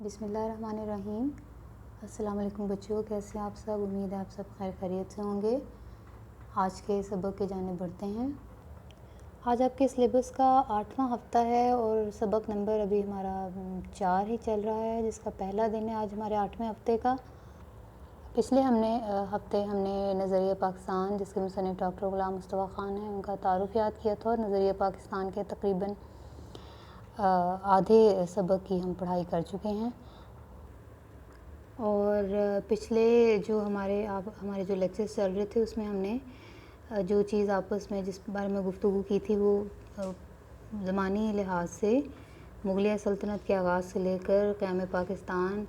بسم اللہ الرحمن الرحیم۔ السلام علیکم بچوں، کیسے ہیں آپ سب؟ امید ہے آپ سب خیر خیریت سے ہوں گے۔ آج کے سبق کی جانب بڑھتے ہیں۔ آج آپ کے سلیبس کا 8واں ہفتہ ہے اور سبق نمبر ابھی ہمارا 4 ہی چل رہا ہے، جس کا پہلا دن ہے آج ہمارے 8ویں ہفتے کا۔ پچھلے ہفتے ہم نے نظریہ پاکستان، جس کے مصنف ڈاکٹر غلام مصطفیٰ خان ہیں، ان کا تعارف یاد کیا تھا اور نظریہ پاکستان کے تقریباً آدھے سبق کی ہم پڑھائی کر چکے ہیں۔ اور پچھلے جو ہمارے جو لیکچرز چل رہے تھے، اس میں ہم نے جو چیز آپس میں جس بارے میں گفتگو کی تھی، وہ زمانی لحاظ سے مغلیہ سلطنت کے آغاز سے لے کر قیام پاکستان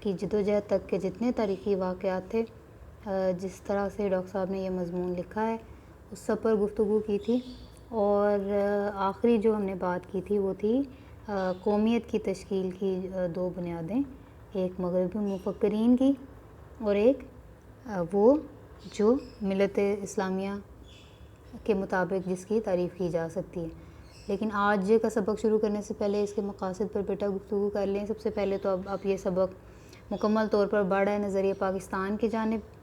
کی جدوجہد تک کے جتنے تاریخی واقعات تھے، جس طرح سے ڈاکٹر صاحب نے یہ مضمون لکھا ہے، اس سب پر گفتگو کی تھی۔ اور آخری جو ہم نے بات کی تھی وہ تھی قومیت کی تشکیل کی 2 بنیادیں، ایک مغربی مفکرین کی اور ایک وہ جو ملت اسلامیہ کے مطابق جس کی تعریف کی جا سکتی ہے۔ لیکن آج کا سبق شروع کرنے سے پہلے اس کے مقاصد پر بیٹا گفتگو کر لیں۔ سب سے پہلے تو اب یہ سبق مکمل طور پر بڑھ رہا ہے نظریہ پاکستان کی جانب۔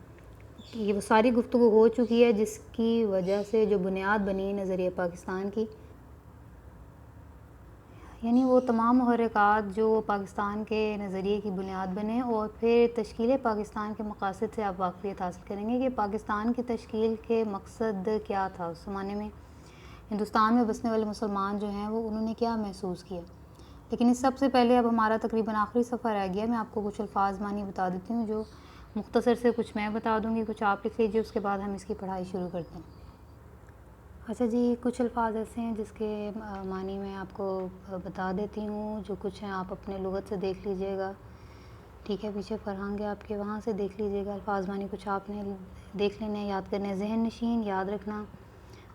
یہ وہ ساری گفتگو ہو چکی ہے جس کی وجہ سے جو بنیاد بنی نظریہ پاکستان کی، یعنی وہ تمام محرکات جو پاکستان کے نظریے کی بنیاد بنے، اور پھر تشکیل پاکستان کے مقاصد سے آپ واقفیت حاصل کریں گے کہ پاکستان کی تشکیل کے مقصد کیا تھا۔ اس زمانے میں ہندوستان میں بسنے والے مسلمان جو ہیں وہ انہوں نے کیا محسوس کیا۔ لیکن اس سب سے پہلے اب ہمارا تقریباً آخری صفحہ رہ گیا۔ میں آپ کو کچھ الفاظ معنی بتا دیتی ہوں، جو مختصر سے کچھ میں بتا دوں گی، کچھ آپ لکھ لیجیے، اس کے بعد ہم اس کی پڑھائی شروع کرتے ہیں۔ اچھا جی، کچھ الفاظ ایسے ہیں جس کے معنی میں آپ کو بتا دیتی ہوں، جو کچھ ہیں آپ اپنے لغت سے دیکھ لیجئے گا، ٹھیک ہے؟ پیچھے فرہنگ ہے آپ کے، وہاں سے دیکھ لیجئے گا الفاظ معنی، کچھ آپ نے دیکھ لینے، یاد کرنے۔ ذہن نشین، یاد رکھنا،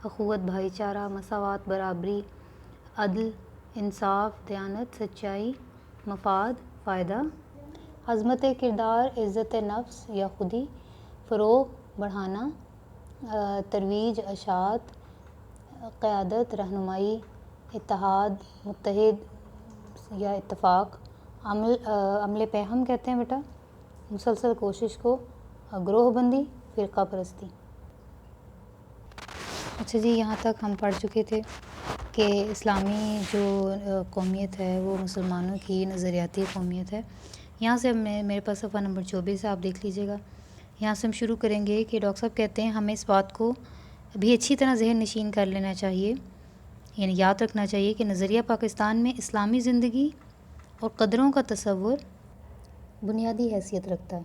اخوت، بھائی چارہ، مساوات، برابری، عدل، انصاف، دیانت، سچائی، مفاد، فائدہ، عظمت کردار، عزت نفس یا خودی، فروغ، بڑھانا، ترویج، اشاعت، قیادت، رہنمائی، اتحاد، متحد یا اتفاق، عمل پہ ہم کہتے ہیں بیٹا مسلسل کوشش کو، گروہ بندی، فرقہ پرستی۔ اچھا جی، یہاں تک ہم پڑھ چکے تھے کہ اسلامی جو قومیت ہے وہ مسلمانوں کی نظریاتی قومیت ہے۔ یہاں سے میرے پاس صفحہ نمبر 24 ہے، آپ دیکھ لیجئے گا۔ یہاں سے ہم شروع کریں گے کہ ڈاکٹر صاحب کہتے ہیں ہمیں اس بات کو بھی اچھی طرح ذہن نشین کر لینا چاہیے، یعنی یاد رکھنا چاہیے کہ نظریہ پاکستان میں اسلامی زندگی اور قدروں کا تصور بنیادی حیثیت رکھتا ہے۔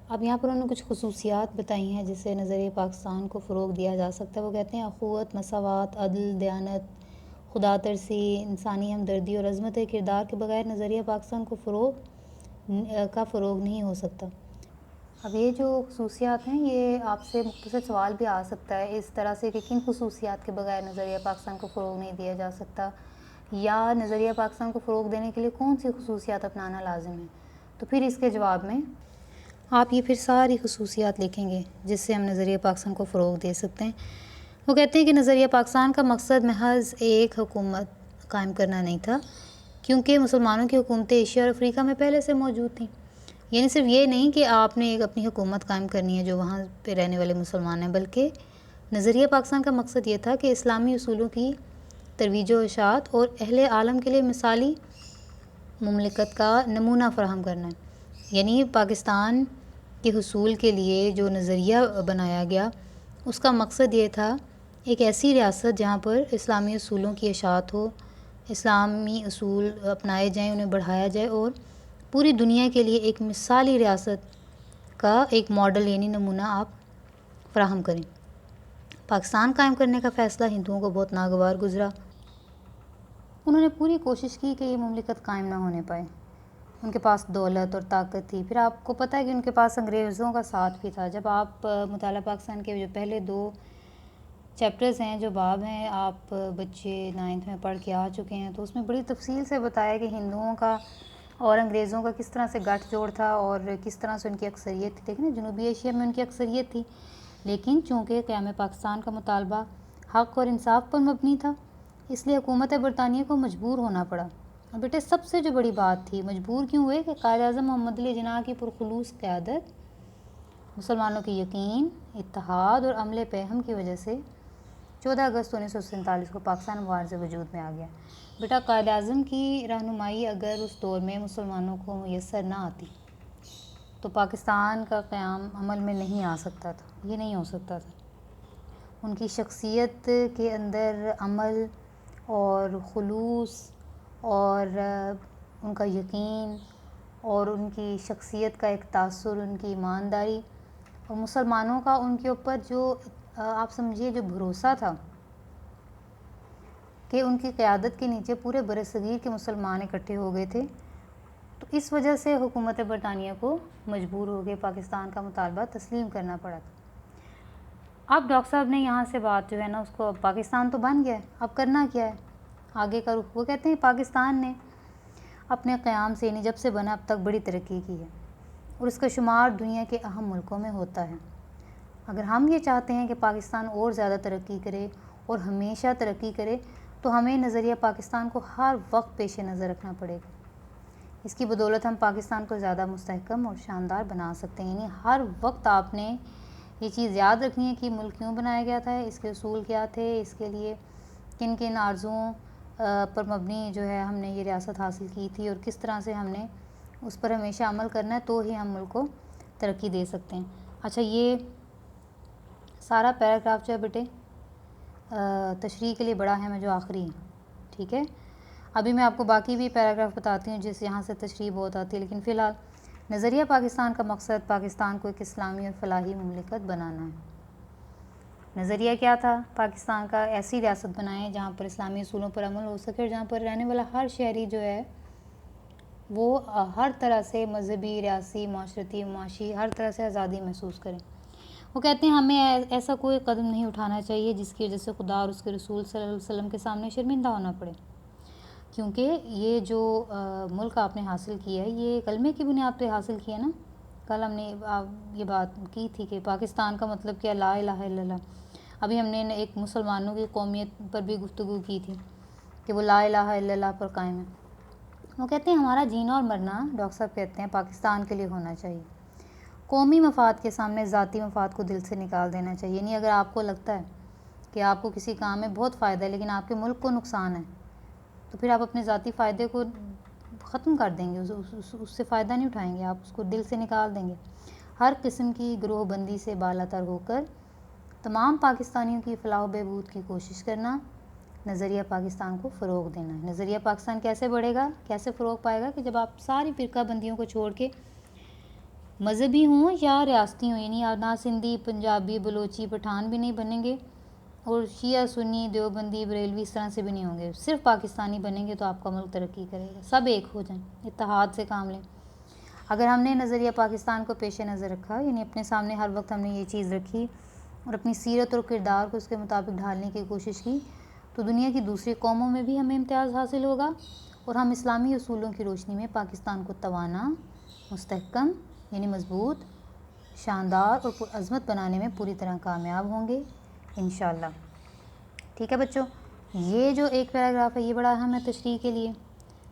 اب یہاں پر انہوں نے کچھ خصوصیات بتائی ہیں جس سے نظریہ پاکستان کو فروغ دیا جا سکتا ہے۔ وہ کہتے ہیں اخوت، مساوات، عدل، دیانت، خدا ترسی، انسانی ہمدردی اور عظمت کردار کے بغیر نظریہ پاکستان کو فروغ نہیں ہو سکتا۔ اب یہ جو خصوصیات ہیں، یہ آپ سے مختصر سوال بھی آ سکتا ہے اس طرح سے کہ کن خصوصیات کے بغیر نظریہ پاکستان کو فروغ نہیں دیا جا سکتا، یا نظریہ پاکستان کو فروغ دینے کے لیے کون سی خصوصیات اپنانا لازم ہے۔ تو پھر اس کے جواب میں آپ یہ پھر ساری خصوصیات لکھیں گے جس سے ہم نظریہ پاکستان کو فروغ دے سکتے ہیں۔ وہ کہتے ہیں کہ نظریہ پاکستان کا مقصد محض ایک حکومت قائم کرنا نہیں تھا، کیونکہ مسلمانوں کی حکومتیں ایشیا اور افریقہ میں پہلے سے موجود تھیں۔ یعنی صرف یہ نہیں کہ آپ نے ایک اپنی حکومت قائم کرنی ہے جو وہاں پہ رہنے والے مسلمان ہیں، بلکہ نظریہ پاکستان کا مقصد یہ تھا کہ اسلامی اصولوں کی ترویج و اشاعت اور اہل عالم کے لیے مثالی مملکت کا نمونہ فراہم کرنا ہے۔ یعنی پاکستان کے حصول کے لیے جو نظریہ بنایا گیا، اس کا مقصد یہ تھا ایک ایسی ریاست جہاں پر اسلامی اصولوں کی اشاعت ہو، اسلامی اصول اپنائے جائیں، انہیں بڑھایا جائے، اور پوری دنیا کے لیے ایک مثالی ریاست کا ایک ماڈل یعنی نمونہ آپ فراہم کریں۔ پاکستان قائم کرنے کا فیصلہ ہندوؤں کو بہت ناگوار گزرا۔ انہوں نے پوری کوشش کی کہ یہ مملکت قائم نہ ہونے پائے۔ ان کے پاس دولت اور طاقت تھی، پھر آپ کو پتہ ہے کہ ان کے پاس انگریزوں کا ساتھ بھی تھا۔ جب آپ مطالعہ پاکستان کے جو پہلے 2 چیپٹرز ہیں، جو باب ہیں، آپ بچے 9th میں پڑھ کے آ چکے ہیں، تو اس میں بڑی تفصیل سے بتایا کہ ہندوؤں کا اور انگریزوں کا کس طرح سے گٹھ جوڑ تھا اور کس طرح سے ان کی اکثریت تھی۔ دیکھیں نا، جنوبی ایشیا میں ان کی اکثریت تھی، لیکن چونکہ قیام پاکستان کا مطالبہ حق اور انصاف پر مبنی تھا، اس لیے حکومت برطانیہ کو مجبور ہونا پڑا اور بیٹے سب سے جو بڑی بات تھی، مجبور کیوں ہوئے کہ قائد اعظم محمد علی جناح کی پرخلوص قیادت، مسلمانوں کی یقین، اتحاد اور عمل پیہم کی وجہ سے 14 اگست 1947 کو پاکستان معاہدے وجود میں آ گیا۔ بیٹا قائد اعظم کی رہنمائی اگر اس دور میں مسلمانوں کو میسر نہ آتی تو پاکستان کا قیام عمل میں نہیں آ سکتا تھا، یہ نہیں ہو سکتا تھا۔ ان کی شخصیت کے اندر عمل اور خلوص اور ان کا یقین اور ان کی شخصیت کا ایک تاثر، ان کی ایمانداری اور مسلمانوں کا ان کے اوپر جو آپ سمجھیے جو بھروسہ تھا کہ ان کی قیادت کے نیچے پورے برصغیر کے مسلمان اکٹھے ہو گئے تھے، تو اس وجہ سے حکومت برطانیہ کو مجبور ہو گئے پاکستان کا مطالبہ تسلیم کرنا پڑا تھا۔ اب ڈاکٹر صاحب نے یہاں سے بات جو ہے نا اس کو، اب پاکستان تو بن گیا ہے، اب کرنا کیا ہے آگے کا رخ؟ وہ کہتے ہیں پاکستان نے اپنے قیام سے یعنی جب سے بنا اب تک بڑی ترقی کی ہے اور اس کا شمار دنیا کے اہم ملکوں میں ہوتا ہے۔ اگر ہم یہ چاہتے ہیں کہ پاکستان اور زیادہ ترقی کرے اور ہمیشہ ترقی کرے تو ہمیں نظریہ پاکستان کو ہر وقت پیش نظر رکھنا پڑے گا۔ اس کی بدولت ہم پاکستان کو زیادہ مستحکم اور شاندار بنا سکتے ہیں۔ یعنی ہر وقت آپ نے یہ چیز یاد رکھنی ہے کہ ملک کیوں بنایا گیا تھا، اس کے اصول کیا تھے، اس کے لیے کن کن آرزوؤں پر مبنی جو ہے ہم نے یہ ریاست حاصل کی تھی اور کس طرح سے ہم نے اس پر ہمیشہ عمل کرنا ہے، تو ہی ہم ملک کو ترقی دے سکتے ہیں۔ اچھا، یہ سارا پیراگراف جو ہے بیٹے تشریح کے لیے بڑا اہم ہے، جو آخری ہے، ٹھیک ہے۔ ابھی میں آپ کو باقی بھی پیراگراف بتاتی ہوں جس یہاں سے تشریح بہت آتی ہے، لیکن فی الحال نظریہ پاکستان کا مقصد پاکستان کو ایک اسلامی اور فلاحی مملکت بنانا ہے۔ نظریہ کیا تھا پاکستان کا؟ ایسی ریاست بنائیں جہاں پر اسلامی اصولوں پر عمل ہو سکے اور جہاں پر رہنے والا ہر شہری جو ہے وہ ہر طرح سے مذہبی، ریاسی، معاشرتی، معاشی ہر طرح سے آزادی محسوس کریں۔ وہ کہتے ہیں ہمیں ایسا کوئی قدم نہیں اٹھانا چاہیے جس کی وجہ سے خدا اور اس کے رسول صلی اللہ علیہ وسلم کے سامنے شرمندہ ہونا پڑے، کیونکہ یہ جو ملک آپ نے حاصل کیا ہے یہ کلمے کی بنیاد پہ حاصل کیا نا۔ کل ہم نے یہ بات کی تھی کہ پاکستان کا مطلب کیا، لا الہ الا اللہ۔ ابھی ہم نے ایک مسلمانوں کی قومیت پر بھی گفتگو کی تھی کہ وہ لا الہ الا اللہ پر قائم ہے۔ وہ کہتے ہیں ہمارا جینا اور مرنا، ڈاکٹر صاحب کہتے ہیں، پاکستان کے لیے ہونا چاہیے۔ قومی مفاد کے سامنے ذاتی مفاد کو دل سے نکال دینا چاہیے۔ یعنی اگر آپ کو لگتا ہے کہ آپ کو کسی کام میں بہت فائدہ ہے لیکن آپ کے ملک کو نقصان ہے تو پھر آپ اپنے ذاتی فائدے کو ختم کر دیں گے، اس سے فائدہ نہیں اٹھائیں گے، آپ اس کو دل سے نکال دیں گے۔ ہر قسم کی گروہ بندی سے بالا تر ہو کر تمام پاکستانیوں کی فلاح و بہبود کی کوشش کرنا، نظریہ پاکستان کو فروغ دینا ہے۔ نظریہ پاکستان کیسے بڑھے گا، کیسے فروغ پائے گا؟ کہ جب آپ ساری فرقہ بندیوں کو چھوڑ کے مذہبی ہوں یا ریاستی ہوں، یعنی نہ سندھی، پنجابی، بلوچی، پٹھان بھی نہیں بنیں گے اور شیعہ، سنی، دیوبندی، بریلوی اس طرح سے بھی نہیں ہوں گے، صرف پاکستانی بنیں گے تو آپ کا ملک ترقی کرے گا۔ سب ایک ہو جائیں، اتحاد سے کام لیں۔ اگر ہم نے نظریہ پاکستان کو پیش نظر رکھا، یعنی اپنے سامنے ہر وقت ہم نے یہ چیز رکھی اور اپنی سیرت اور کردار کو اس کے مطابق ڈھالنے کی کوشش کی، تو دنیا کی دوسری قوموں میں بھی ہمیں امتیاز حاصل ہوگا اور ہم اسلامی اصولوں کی روشنی میں پاکستان کو توانا، مستحکم یعنی مضبوط، شاندار اور پرعظمت بنانے میں پوری طرح کامیاب ہوں گے انشاءاللہ۔ ٹھیک ہے بچوں، یہ جو ایک پیراگراف ہے یہ بڑا اہم ہے تشریح کے لیے،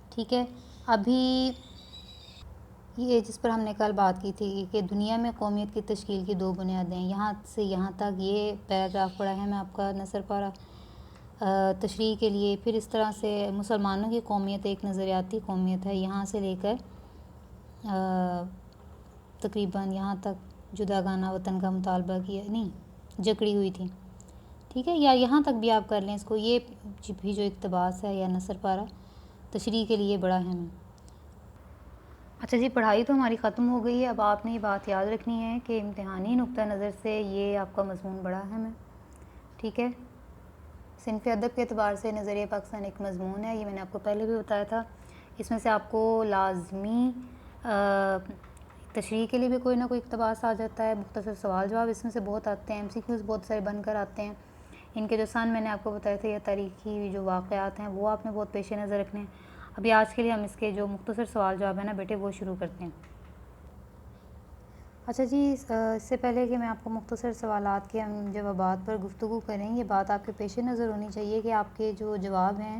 ٹھیک ہے۔ ابھی یہ جس پر ہم نے کل بات کی تھی کہ دنیا میں قومیت کی تشکیل کی دو بنیادیں، یہاں سے یہاں تک یہ پیراگراف پڑھا ہے میں آپ کا نثر پارہ تشریح کے لیے۔ پھر اس طرح سے مسلمانوں کی قومیت ایک نظریاتی قومیت ہے، یہاں سے لے کر تقریباً یہاں تک جداگانہ وطن کا مطالبہ کیا نہیں جکڑی ہوئی تھی، ٹھیک ہے، یا یہاں تک بھی آپ کر لیں اس کو۔ یہ بھی جو اقتباس ہے یا نثر پارہ تشریح کے لیے بڑا اہم ہے۔ اچھا جی، پڑھائی تو ہماری ختم ہو گئی ہے۔ اب آپ نے یہ بات یاد رکھنی ہے کہ امتحانی نقطہ نظر سے یہ آپ کا مضمون بڑا اہم ہے، ٹھیک ہے۔ صنف ادب کے اعتبار سے نظریہ پاکستان ایک مضمون ہے، یہ میں نے آپ کو پہلے بھی بتایا تھا۔ اس میں سے آپ کو لازمی تشریح کے لیے بھی کوئی نہ کوئی اقتباس آ جاتا ہے، مختصر سوال جواب اس میں سے بہت آتے ہیں، MCQs بہت سارے بن کر آتے ہیں۔ ان کے جو سن میں نے آپ کو بتایا تھا یا تاریخی جو واقعات ہیں وہ آپ نے بہت پیش نظر رکھنے ہیں۔ ابھی آج کے لیے ہم اس کے جو مختصر سوال جواب ہیں نا بیٹے وہ شروع کرتے ہیں۔ اچھا جی، اس سے پہلے کہ میں آپ کو مختصر سوالات کے ہم جوابات پر گفتگو کریں، یہ بات آپ کے پیش نظر ہونی چاہیے کہ آپ کے جو جواب ہیں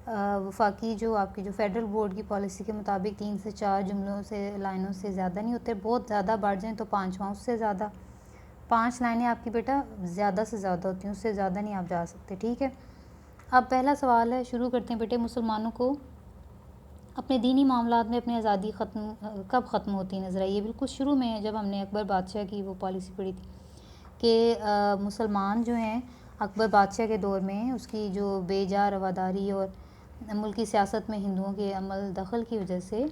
وفاقی جو آپ کی جو فیڈرل بورڈ کی پالیسی کے مطابق 3 سے 4 جملوں سے لائنوں سے زیادہ نہیں ہوتے، بہت زیادہ بڑھ جائیں تو 5 اس سے زیادہ 5 لائنیں آپ کی بیٹا زیادہ سے زیادہ ہوتی ہیں، اس سے زیادہ نہیں آپ جا سکتے، ٹھیک ہے۔ اب پہلا سوال ہے، شروع کرتے ہیں بیٹے، مسلمانوں کو اپنے دینی معاملات میں اپنی آزادی کب ختم ہوتی نظر آئی؟ یہ بالکل شروع میں جب ہم نے اکبر بادشاہ کی وہ پالیسی پڑھی تھی کہ مسلمان جو ہیں اکبر بادشاہ کے دور میں اس کی جو بے جا رواداری اور ملکی سیاست میں ہندوؤں کے عمل دخل کی وجہ سے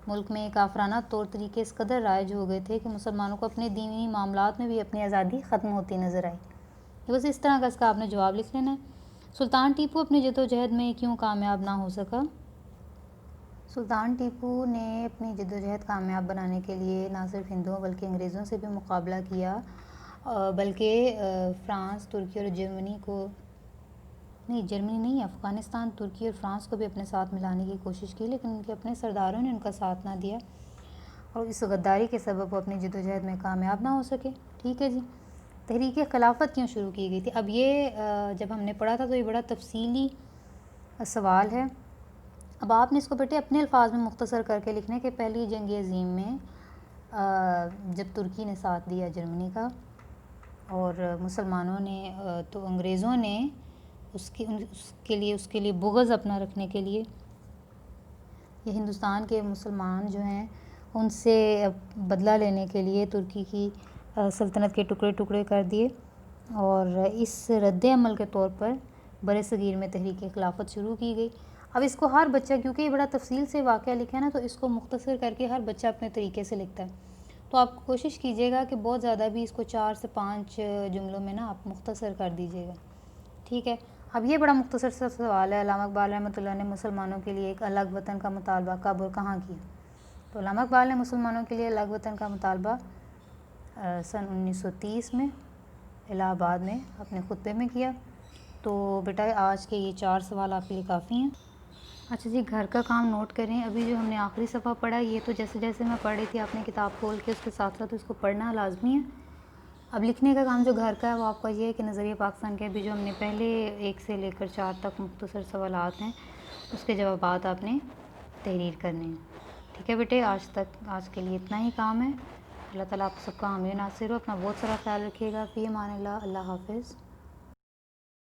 ملک میں کافرانہ طور طریقے اس قدر رائج ہو گئے تھے کہ مسلمانوں کو اپنے دینی معاملات میں بھی اپنی آزادی ختم ہوتی نظر آئی۔ بس اس طرح کا اس کا آپ نے جواب لکھ لینا ہے۔ سلطان ٹیپو اپنی جدوجہد میں کیوں کامیاب نہ ہو سکا؟ سلطان ٹیپو نے اپنی جدوجہد کامیاب بنانے کے لیے نہ صرف ہندوؤں بلکہ انگریزوں سے بھی مقابلہ کیا، بلکہ فرانس، ترکی اور جرمنی نہیں، افغانستان، ترکی اور فرانس کو بھی اپنے ساتھ ملانے کی کوشش کی، لیکن ان کے اپنے سرداروں نے ان کا ساتھ نہ دیا اور اس غداری کے سبب وہ اپنی جدوجہد میں کامیاب نہ ہو سکے، ٹھیک ہے جی۔ تحریک خلافت کیوں شروع کی گئی تھی؟ اب یہ جب ہم نے پڑھا تھا تو یہ بڑا تفصیلی سوال ہے۔ اب آپ نے اس کو بیٹے اپنے الفاظ میں مختصر کر کے لکھنا ہے کہ پہلی جنگ عظیم میں جب ترکی نے ساتھ دیا جرمنی کا اور مسلمانوں نے تو انگریزوں نے اس کے لیے بغض اپنا رکھنے کے لیے یہ ہندوستان کے مسلمان جو ہیں ان سے بدلہ لینے کے لیے ترکی کی سلطنت کے ٹکڑے ٹکڑے کر دیے، اور اس رد عمل کے طور پر بر صغیر میں تحریک خلافت شروع کی گئی۔ اب اس کو ہر بچہ، کیونکہ یہ بڑا تفصیل سے واقعہ لکھا ہے نا، تو اس کو مختصر کر کے ہر بچہ اپنے طریقے سے لکھتا ہے، تو آپ کوشش کیجیے گا کہ بہت زیادہ بھی اس کو 4 سے 5 جملوں میں نا آپ مختصر کر دیجیے گا، ٹھیک ہے۔ اب یہ بڑا مختصر سا سوال ہے، علامہ اقبال رحمۃ اللہ نے مسلمانوں کے لیے ایک الگ وطن کا مطالبہ کب اور کہاں کیا؟ تو علامہ اقبال نے مسلمانوں کے لیے الگ وطن کا مطالبہ سن 1930 میں الہ آباد میں اپنے خطبے میں کیا۔ تو بیٹا آج کے یہ 4 سوال آپ کے لیے کافی ہیں۔ اچھا جی، گھر کا کام نوٹ کریں۔ ابھی جو ہم نے آخری صفحہ پڑھا، یہ تو جیسے جیسے میں پڑھ رہی تھی آپ نے کتاب کھول کے اس کے ساتھ ساتھ اس کو پڑھنا لازمی ہے۔ اب لکھنے کا کام جو گھر کا ہے وہ آپ کا یہ ہے کہ نظریہ پاکستان کے ابھی جو ہم نے پہلے 1 سے لے کر 4 تک مختصر سوالات ہیں اس کے جوابات آپ نے تحریر کرنے ہیں، ٹھیک ہے بیٹے۔ آج کے لیے اتنا ہی کام ہے۔ اللہ تعالیٰ آپ سب کا حامی و ناصر ہو۔ اپنا بہت سارا خیال رکھیے گا۔ فی امان اللہ، اللہ حافظ۔